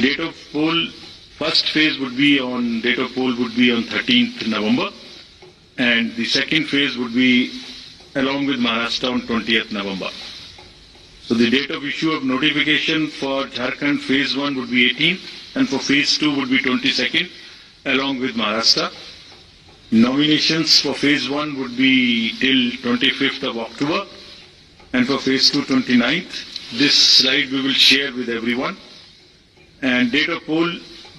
date of poll, first phase would be on, date of poll would be on 13th November, and the second phase would be along with Maharashtra on 20th November. So the date of issue of notification for Jharkhand phase 1 would be 18th, and for phase 2 would be 22nd, along with Maharashtra. Nominations for phase 1 would be till 25th of October, and for phase 2, 29th. This slide we will share with everyone. And date of poll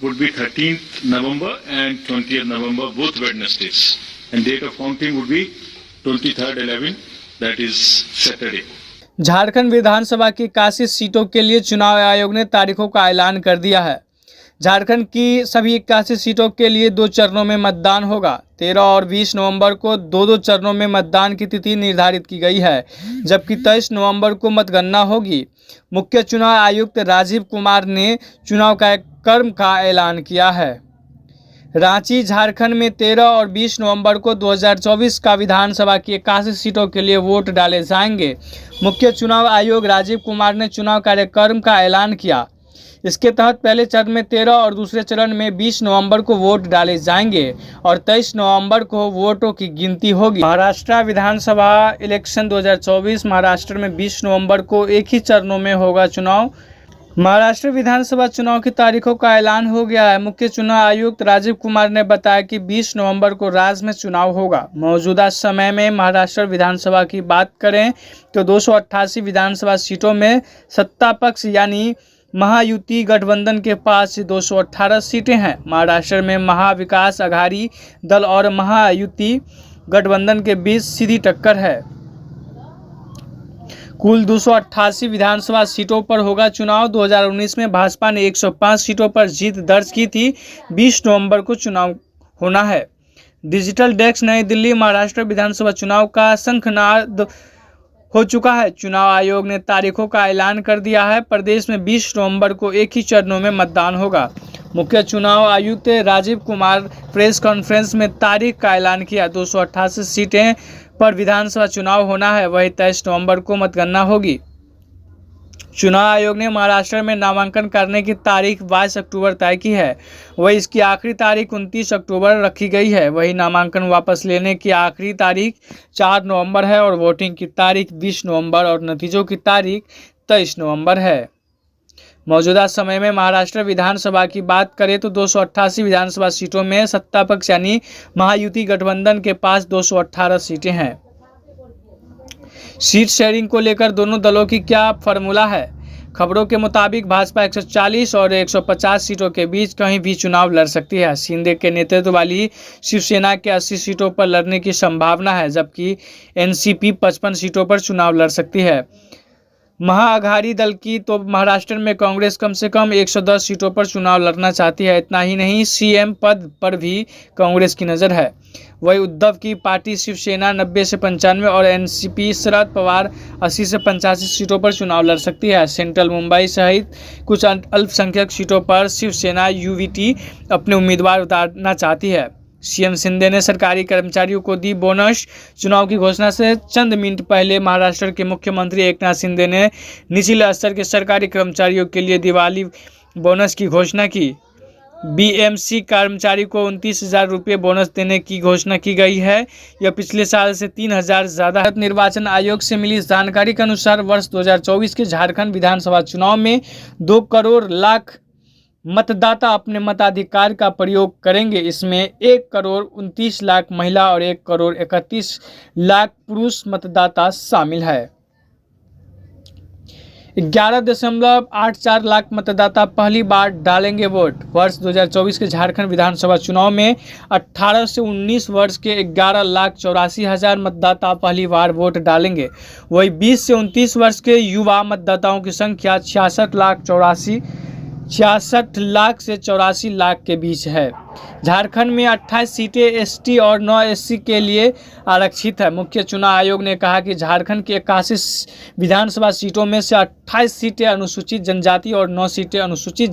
would be 13th November and 20th November, both Wednesdays. And date of counting would be 23rd 11, that is Saturday. Jharkhand विधानसभा की 81 सीटों के लिए चुनाव आयोग ने तारीखों का ऐलान कर दिया है। झारखंड की सभी 81 सीटों के लिए 2 चरणों में मतदान होगा। 13 और 20 नवंबर को 2-2 चरणों में मतदान की तिथि निर्धारित की गई है, जबकि 23 नवंबर को मतगणना होगी। मुख्य चुनाव आयुक्त राजीव कुमार ने चुनाव कार्यक्रम का ऐलान किया है। रांची, झारखंड में 13 और 20 नवंबर को 2024 का विधानसभा की 81 सीटों के लिए वोट डाले जाएंगे। मुख्य चुनाव आयोग राजीव कुमार ने चुनाव कार्यक्रम का ऐलान किया। इसके तहत पहले चरण में 13 और दूसरे चरण में 20 नवंबर को वोट डाले जाएंगे और 23 नवंबर को वोटों की गिनती होगी। महाराष्ट्र विधानसभा इलेक्शन 2024 महाराष्ट्र में 20 नवंबर को एक ही चरणों में होगा चुनाव। महाराष्ट्र विधानसभा चुनाव की तारीखों का ऐलान हो गया है। मुख्य चुनाव आयुक्त राजीव कुमार ने बताया कि 20 नवंबर को राज्य में चुनाव होगा। मौजूदा समय में महाराष्ट्र विधानसभा की बात करें तो 288 विधानसभा सीटों में सत्ता पक्ष यानी महायुति गठबंधन के पास 218 सीटें हैं। महाराष्ट्र में महाविकास अघाड़ी दल और महायुति गठबंधन के बीच सीधी टक्कर है। कुल 288 विधानसभा सीटों पर होगा चुनाव। 2019 में भाजपा ने 105 सीटों पर जीत दर्ज की थी। 20 नवंबर को चुनाव होना है। डिजिटल डेस्क, नई दिल्ली। महाराष्ट्र विधानसभा चुनाव का शंखनाद हो चुका है। चुनाव आयोग ने तारीखों का ऐलान कर दिया है। प्रदेश में 20 नवंबर को एक ही चरणों में मतदान होगा। मुख्य चुनाव आयुक्त राजीव कुमार प्रेस कॉन्फ्रेंस में तारीख का ऐलान किया। 288 सीटें पर विधानसभा चुनाव होना है, वही 23 नवंबर को मतगणना होगी। चुनाव आयोग ने महाराष्ट्र में नामांकन करने की तारीख 22 अक्टूबर तय की है, वही इसकी आखिरी तारीख 29 अक्टूबर रखी गई है। वही नामांकन वापस लेने की आखिरी तारीख 4 नवंबर है और वोटिंग की तारीख 20 नवंबर और नतीजों की तारीख 23 नवंबर है। मौजूदा समय में महाराष्ट्र विधानसभा की बात करें तो 288 विधानसभा सीटों में सत्ता पक्ष यानी महायुति गठबंधन के पास 218 सीटें हैं। सीट शेयरिंग को लेकर दोनों दलों की क्या फॉर्मूला है? खबरों के मुताबिक भाजपा 140 और 150 सीटों के बीच कहीं भी चुनाव लड़ सकती है। शिंदे के नेतृत्व वाली शिवसेना के 80 सीटों पर लड़ने की संभावना है, जबकि एनसीपी 55 सीटों पर चुनाव लड़ सकती है। महाअघाड़ी दल की तो महाराष्ट्र में कांग्रेस कम से कम 110 सीटों पर चुनाव लड़ना चाहती है। इतना ही नहीं, सीएम पद पर भी कांग्रेस की नज़र है। वही उद्धव की पार्टी शिवसेना 90 से 95 और एनसीपी शरद पवार 80 से 85 सीटों पर चुनाव लड़ सकती है। सेंट्रल मुंबई सहित कुछ अल्पसंख्यक सीटों पर शिवसेना यूवीटी अपने उम्मीदवार उतारना चाहती है। सीएम शिंदे ने सरकारी कर्मचारियों को दी बोनस। चुनाव की घोषणा से चंद मिनट पहले महाराष्ट्र के मुख्यमंत्री एकनाथ शिंदे ने निचले स्तर के सरकारी कर्मचारियों के लिए दिवाली बोनस की घोषणा की। बीएमसी कर्मचारी को 29,000 रुपये बोनस देने की घोषणा की गई है। यह पिछले साल से 3,000 ज़्यादा है। निर्वाचन आयोग से मिली जानकारी के अनुसार वर्ष 2024 के झारखंड विधानसभा चुनाव में 2 करोड़ लाख मतदाता अपने मताधिकार का प्रयोग करेंगे। इसमें 1 करोड़ 29 लाख महिला और 1 करोड़ 31 लाख पुरुष मतदाता शामिल है। 11.84 लाख मतदाता पहली बार डालेंगे वोट। वर्ष 2024 के झारखंड विधानसभा चुनाव में 18 से 19 वर्ष के 11,84,000 मतदाता पहली बार वोट डालेंगे। वही 20 से 29 वर्ष के युवा मतदाताओं की संख्या 66 लाख से 84 लाख के बीच है। झारखंड में 28 सीटें एसटी और 9 एससी के लिए आरक्षित है। मुख्य चुनाव आयोग ने कहा कि झारखंड की 81 विधानसभा सीटों में से 28 सीटें अनुसूचित जनजाति और 9 सीटें अनुसूचित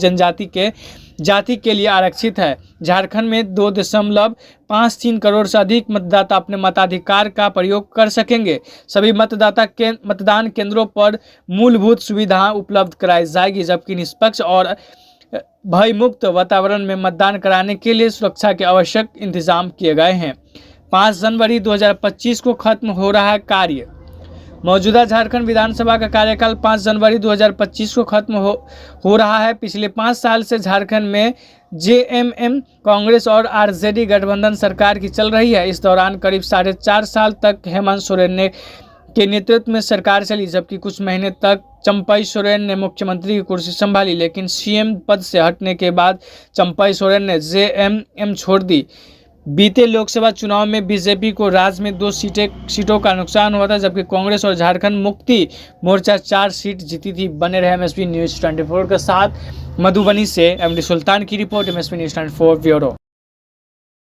जाति के लिए आरक्षित है। झारखंड में 2.53 करोड़ से अधिक मतदाता अपने मताधिकार का प्रयोग कर सकेंगे। सभी मतदान केंद्रों पर मूलभूत सुविधाएं उपलब्ध कराई जाएगी, जबकि निष्पक्ष और भय मुक्त वातावरण में मतदान कराने के लिए सुरक्षा के आवश्यक इंतजाम किए गए हैं। 5 जनवरी 2025 को खत्म हो रहा है कार्य। मौजूदा झारखंड विधानसभा का कार्यकाल 5 जनवरी 2025 को खत्म हो रहा है। पिछले 5 साल से झारखंड में जेएमएम, कांग्रेस और आरजेडी गठबंधन सरकार की चल रही है। इस दौरान करीब 4.5 साल तक हेमंत सोरेन के नेतृत्व में सरकार चली, जबकि कुछ महीने तक चंपई सोरेन ने मुख्यमंत्री की कुर्सी संभाली। लेकिन सीएम पद से हटने के बाद चंपई सोरेन ने जेएमएम छोड़ दी। बीते लोकसभा चुनाव में बीजेपी को राज्य में 2 सीटों का नुकसान हुआ था, जबकि कांग्रेस और झारखंड मुक्ति मोर्चा 4 सीट जीती थी। बने रहे एमएसपी न्यूज़ 24 के साथ। मधुबनी से एमडी सुल्तान की रिपोर्ट, एमएसपी न्यूज़ 24 ब्यूरो।